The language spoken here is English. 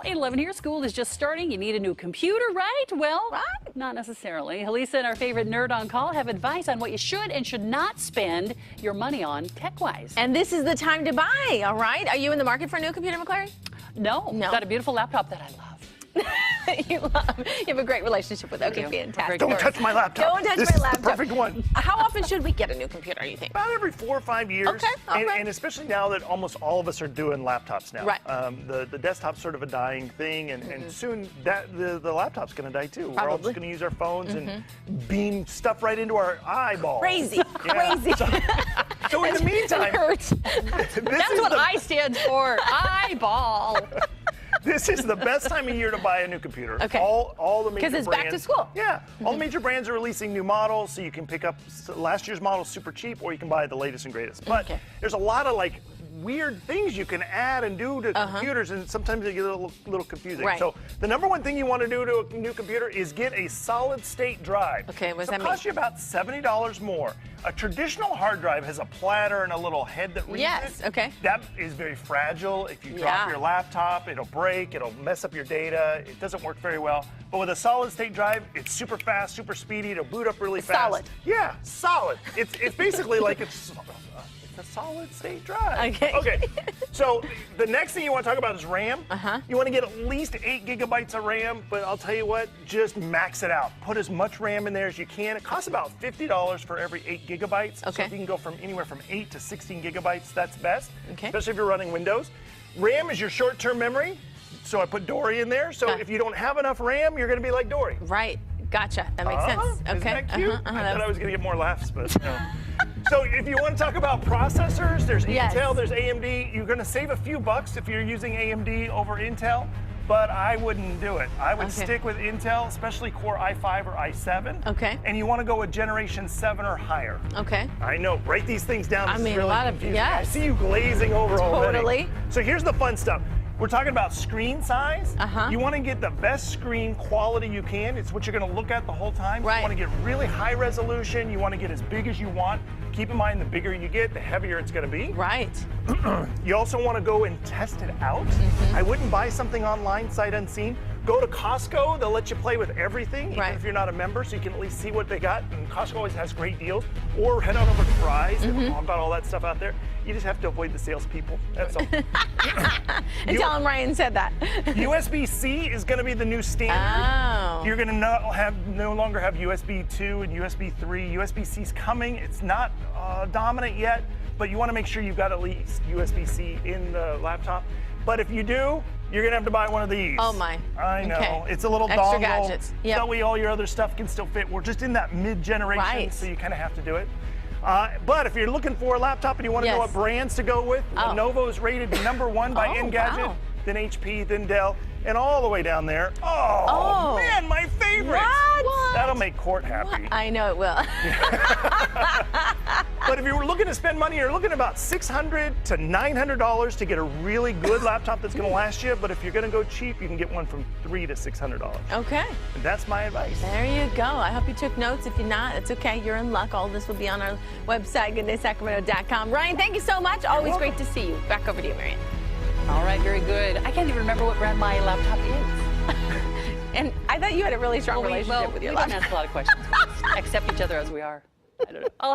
8:11 here. School is just starting. You need a new computer, right? Well, not necessarily. Halisa and our favorite nerd on call have advice on what you should and should not spend your money on tech-wise. And this is the time to buy, all right? Are you in the market for a new computer, McClary? No. Got a beautiful laptop that I love. You have a great relationship with it. Okay, fantastic. Don't touch my laptop. Don't touch this my laptop. Is the perfect one. How often should we get a new computer, you think? About every 4 or 5 years. Okay, all right. And especially now that almost all of us are doing laptops now. Right. The desktop's sort of a dying thing, and soon the laptop's going to die too. Probably. We're all just going to use our phones and beam stuff right into our eyeball. Crazy, crazy. So in the meantime, hurts. That's what I stand for. Eyeball. This is the best time of year to buy a new computer. Okay. All the major brands. Because it's back to school. Yeah. All the major brands are releasing new models, so you can pick up last year's model super cheap, or you can buy the latest and greatest. But there's a lot of weird things you can add and do to computers, and sometimes they get a little confusing. Right. So the number one thing you want to do to a new computer is get a solid state drive. Okay, what does that It mean? costs you about $70 more. A traditional hard drive has a platter and a little head that reads Yes, it. okay. That is very fragile. If you drop your laptop, it'll break, it'll mess up your data. It doesn't work very well. But with a solid state drive, it's super fast, super speedy. It'll boot up really fast. Solid. Yeah, solid. It's basically like it's a solid state drive. Okay. So the next thing you want to talk about is RAM. You want to get at least 8 gigabytes of RAM, but I'll tell you what, just max it out. Put as much RAM in there as you can. It costs about $50 for every 8 gigabytes. So if you can go from anywhere from 8 to 16 gigabytes, that's best. Especially if you're running Windows. RAM is your short-term memory. So I put Dory in there. So if you don't have enough RAM, you're going to be like Dory. Right. Gotcha. That makes sense. Isn't Okay. that cute? I thought I was going to get more laughs, but no. So if you want to talk about processors, there's Intel, there's AMD. You're going to save a few bucks if you're using AMD over Intel, but I wouldn't do it. I would stick with Intel, especially Core i5 or i7. Okay. And you want to go with Generation 7 or higher. Okay. I know. Write these things down. I This mean, is really a lot confusing. of I see you glazing over already. Totally. So here's the fun stuff. We're talking about screen size. You want to get the best screen quality you can. It's what you're going to look at the whole time. Right. You want to get really high resolution. You want to get as big as you want. Keep in mind, the bigger you get, the heavier it's going to be. Right. You also want to go and test it out. I wouldn't buy something online sight unseen. Go to Costco. They'll let you play with everything, even if you're not a member, so you can at least see what they got. And Costco always has great deals. Or head on over to Fry's. They've got all that stuff out there. You just have to avoid the salespeople. That's all. And tell them Ryan said that. USB-C is going to be the new standard. You're going to no longer have USB 2 and USB 3. USB-C is coming. It's not dominant yet, but you want to make sure you've got at least USB-C in the laptop. But if you do, you're going to have to buy one of these. Oh, my. I know. It's a little Extra dongle. gadgets. Yep. That way all your other stuff can still fit. We're just in that mid-generation, so you kind of have to do it. But if you're looking for a laptop and you want to know what brands to go with, Lenovo is rated #1 by Engadget, then HP, then Dell, and all the way down there. Oh, man, my favorite. What? That'll make Court happy. What? I know it will. But if you were looking to spend money, you're looking at about $600 to $900 to get a really good laptop that's going to last you. But if you're going to go cheap, you can get one from $300 to $600. Okay. And that's my advice. There you go. I hope you took notes. If you're not, it's okay. You're in luck. All this will be on our website, gooddaysacramento.com. Ryan, thank you so much. Always great to see you. Back over to you, Marian. All right, very good. I can't even remember what brand my laptop is. And I thought you had a really strong relationship with your laptop. We don't ask a lot of questions. Accept each other as we are. I don't know. I'll have